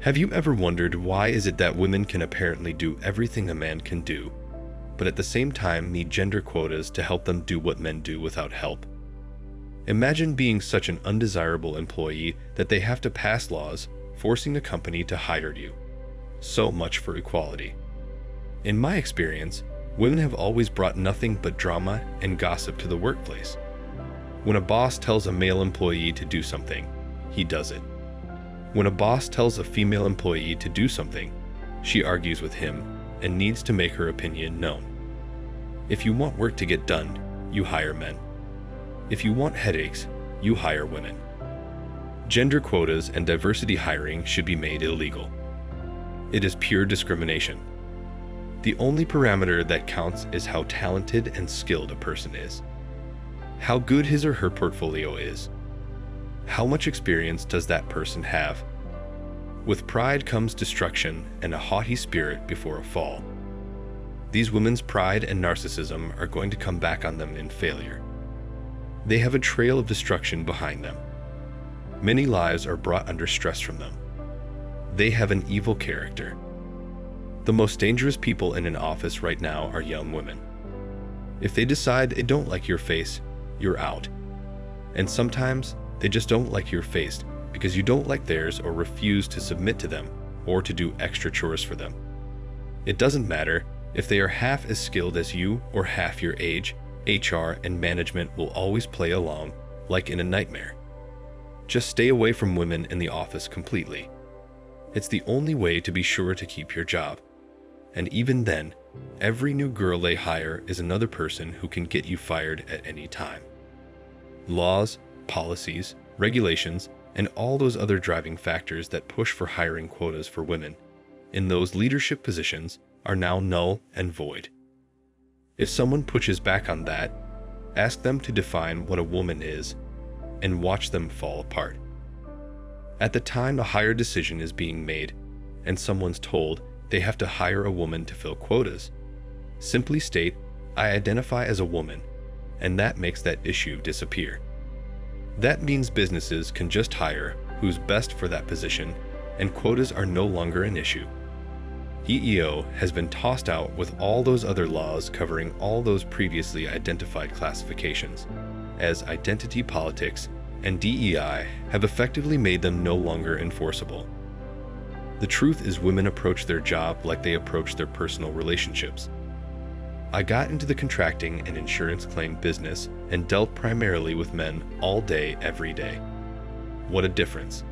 Have you ever wondered why is it that women can apparently do everything a man can do, but at the same time need gender quotas to help them do what men do without help? Imagine being such an undesirable employee that they have to pass laws forcing the company to hire you. So much for equality. In my experience, women have always brought nothing but drama and gossip to the workplace. When a boss tells a male employee to do something, he does it. When a boss tells a female employee to do something, she argues with him and needs to make her opinion known. If you want work to get done, you hire men. If you want headaches, you hire women. Gender quotas and diversity hiring should be made illegal. It is pure discrimination. The only parameter that counts is how talented and skilled a person is. How good his or her portfolio is. How much experience does that person have? With pride comes destruction and a haughty spirit before a fall. These women's pride and narcissism are going to come back on them in failure. They have a trail of destruction behind them. Many lives are brought under stress from them. They have an evil character. The most dangerous people in an office right now are young women. If they decide they don't like your face, you're out. And sometimes they just don't like your face because you don't like theirs or refuse to submit to them or to do extra chores for them. It doesn't matter if they are half as skilled as you or half your age, HR and management will always play along like in a nightmare. Just stay away from women in the office completely. It's the only way to be sure to keep your job. And even then, every new girl they hire is another person who can get you fired at any time. Laws, policies, regulations, and all those other driving factors that push for hiring quotas for women in those leadership positions are now null and void. If someone pushes back on that, ask them to define what a woman is and watch them fall apart. At the time a hire decision is being made and someone's told they have to hire a woman to fill quotas, simply state, "I identify as a woman," and that makes that issue disappear. That means businesses can just hire who's best for that position, and quotas are no longer an issue. EEO has been tossed out with all those other laws covering all those previously identified classifications, as identity politics and DEI have effectively made them no longer enforceable. The truth is women approach their job like they approach their personal relationships. I got into the contracting and insurance claim business and dealt primarily with men all day, every day. What a difference.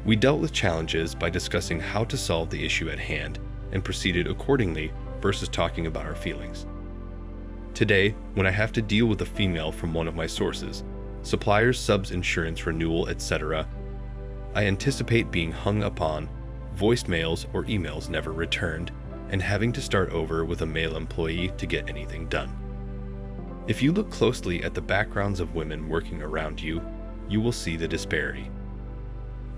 We dealt with challenges by discussing how to solve the issue at hand and proceeded accordingly versus talking about our feelings. Today, when I have to deal with a female from one of my sources, suppliers, subs, insurance renewal, etc., I anticipate being hung upon, voicemails or emails never returned, and having to start over with a male employee to get anything done. If you look closely at the backgrounds of women working around you, you will see the disparity.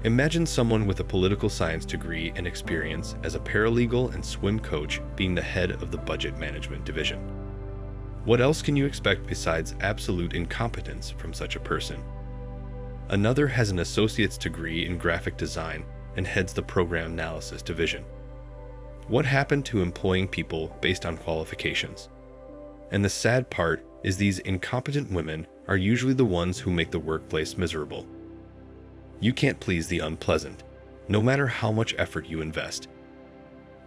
Imagine someone with a political science degree and experience as a paralegal and swim coach being the head of the budget management division. What else can you expect besides absolute incompetence from such a person? Another has an associate's degree in graphic design and heads the program analysis division. What happened to employing people based on qualifications? And the sad part is these incompetent women are usually the ones who make the workplace miserable. You can't please the unpleasant, no matter how much effort you invest.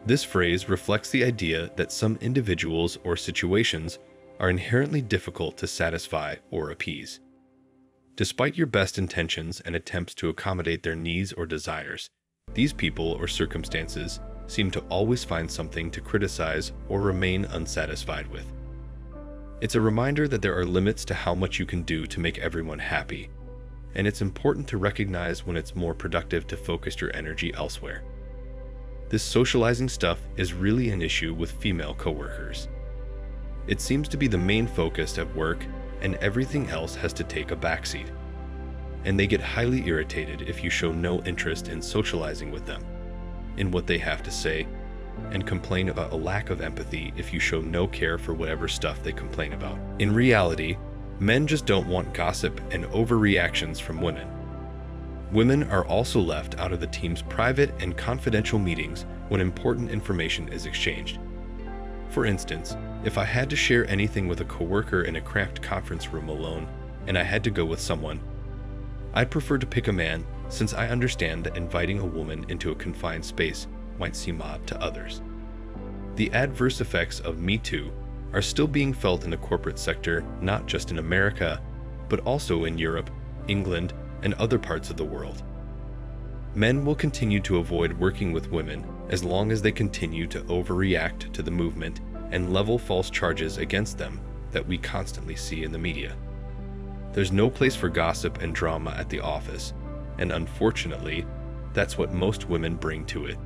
This phrase reflects the idea that some individuals or situations are inherently difficult to satisfy or appease. Despite your best intentions and attempts to accommodate their needs or desires, these people or circumstances seem to always find something to criticize or remain unsatisfied with. It's a reminder that there are limits to how much you can do to make everyone happy, and it's important to recognize when it's more productive to focus your energy elsewhere. This socializing stuff is really an issue with female coworkers. It seems to be the main focus at work, and everything else has to take a backseat. And they get highly irritated if you show no interest in socializing with them, in what they have to say, and complain about a lack of empathy if you show no care for whatever stuff they complain about. In reality, men just don't want gossip and overreactions from women. Women are also left out of the team's private and confidential meetings when important information is exchanged. For instance, if I had to share anything with a coworker in a cramped conference room alone, and I had to go with someone, I'd prefer to pick a man, since I understand that inviting a woman into a confined space might seem odd to others. The adverse effects of Me Too are still being felt in the corporate sector, not just in America, but also in Europe, England, and other parts of the world. Men will continue to avoid working with women as long as they continue to overreact to the movement and level false charges against them that we constantly see in the media. There's no place for gossip and drama at the office, and unfortunately, that's what most women bring to it.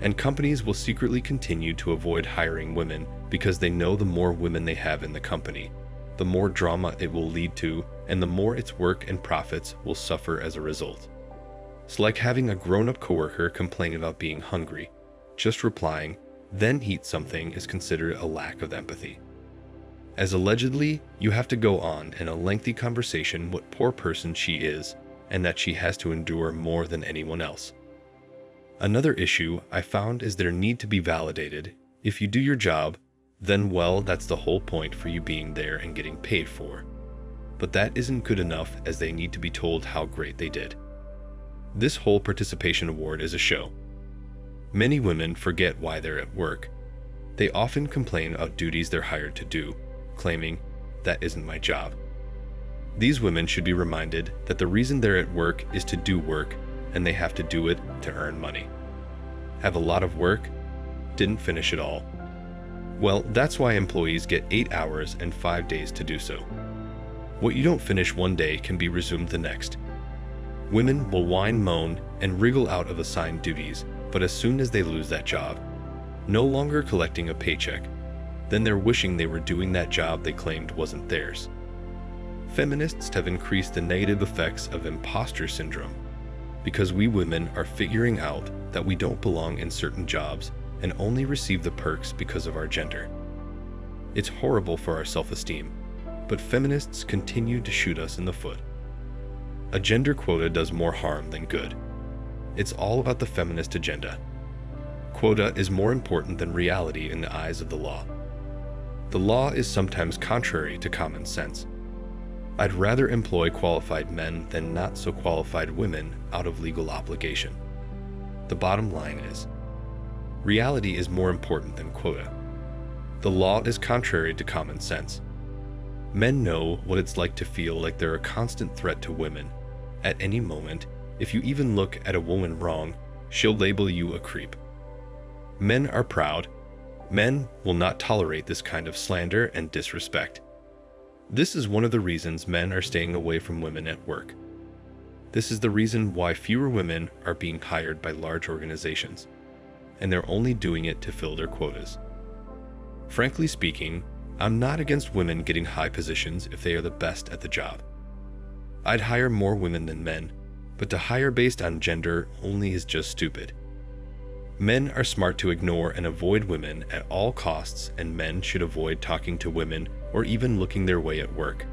And companies will secretly continue to avoid hiring women because they know the more women they have in the company, the more drama it will lead to, and the more its work and profits will suffer as a result. It's like having a grown-up coworker complain about being hungry. Just replying, "Then eat something," is considered a lack of empathy. As allegedly, you have to go on in a lengthy conversation what poor person she is, and that she has to endure more than anyone else. Another issue I found is their need to be validated. If you do your job, then well, that's the whole point for you being there and getting paid for. But that isn't good enough, as they need to be told how great they did. This whole participation award is a show. Many women forget why they're at work. They often complain about duties they're hired to do, claiming, "That isn't my job." These women should be reminded that the reason they're at work is to do work, and they have to do it to earn money. Have a lot of work? Didn't finish it all. Well, that's why employees get 8 hours and 5 days to do so. What you don't finish one day can be resumed the next. Women will whine, moan, and wriggle out of assigned duties, but as soon as they lose that job, no longer collecting a paycheck, then they're wishing they were doing that job they claimed wasn't theirs. Feminists have increased the negative effects of imposter syndrome because we women are figuring out that we don't belong in certain jobs and only receive the perks because of our gender. It's horrible for our self-esteem, but feminists continue to shoot us in the foot. A gender quota does more harm than good. It's all about the feminist agenda. Quota is more important than reality in the eyes of the law. The law is sometimes contrary to common sense. I'd rather employ qualified men than not so qualified women out of legal obligation. The bottom line is, reality is more important than quota. The law is contrary to common sense. Men know what it's like to feel like they're a constant threat to women. At any moment, if you even look at a woman wrong, she'll label you a creep. Men are proud. Men will not tolerate this kind of slander and disrespect. This is one of the reasons men are staying away from women at work. This is the reason why fewer women are being hired by large organizations, and they're only doing it to fill their quotas. Frankly speaking, I'm not against women getting high positions if they are the best at the job. I'd hire more women than men, but to hire based on gender only is just stupid. Men are smart to ignore and avoid women at all costs, and men should avoid talking to women or even looking their way at work.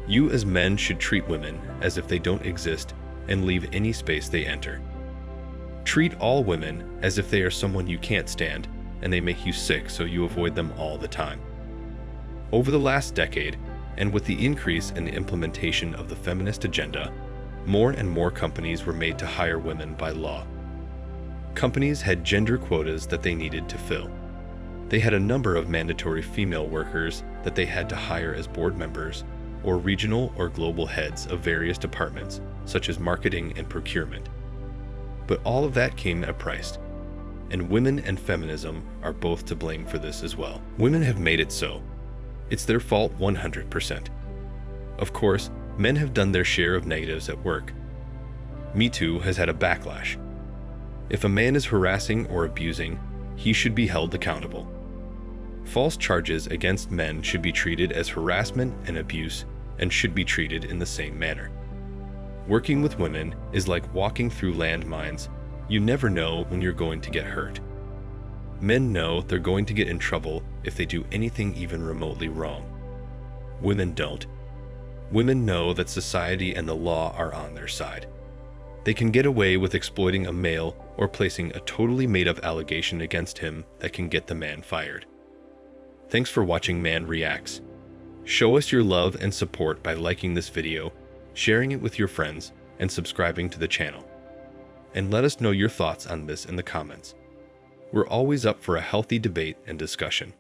You as men should treat women as if they don't exist and leave any space they enter. Treat all women as if they are someone you can't stand and they make you sick, so you avoid them all the time. Over the last decade, and with the increase in the implementation of the feminist agenda, more and more companies were made to hire women by law. Companies had gender quotas that they needed to fill. They had a number of mandatory female workers that they had to hire as board members or regional or global heads of various departments, such as marketing and procurement. But all of that came at a price, and women and feminism are both to blame for this as well. Women have made it so. It's their fault 100%. Of course, men have done their share of negatives at work. Me Too has had a backlash. If a man is harassing or abusing, he should be held accountable. False charges against men should be treated as harassment and abuse and should be treated in the same manner. Working with women is like walking through landmines. You never know when you're going to get hurt. Men know they're going to get in trouble if they do anything even remotely wrong. Women don't. Women know that society and the law are on their side. They can get away with exploiting a male or placing a totally made-up allegation against him that can get the man fired. Thanks for watching Man Reacts. Show us your love and support by liking this video, sharing it with your friends, and subscribing to the channel. And let us know your thoughts on this in the comments. We're always up for a healthy debate and discussion.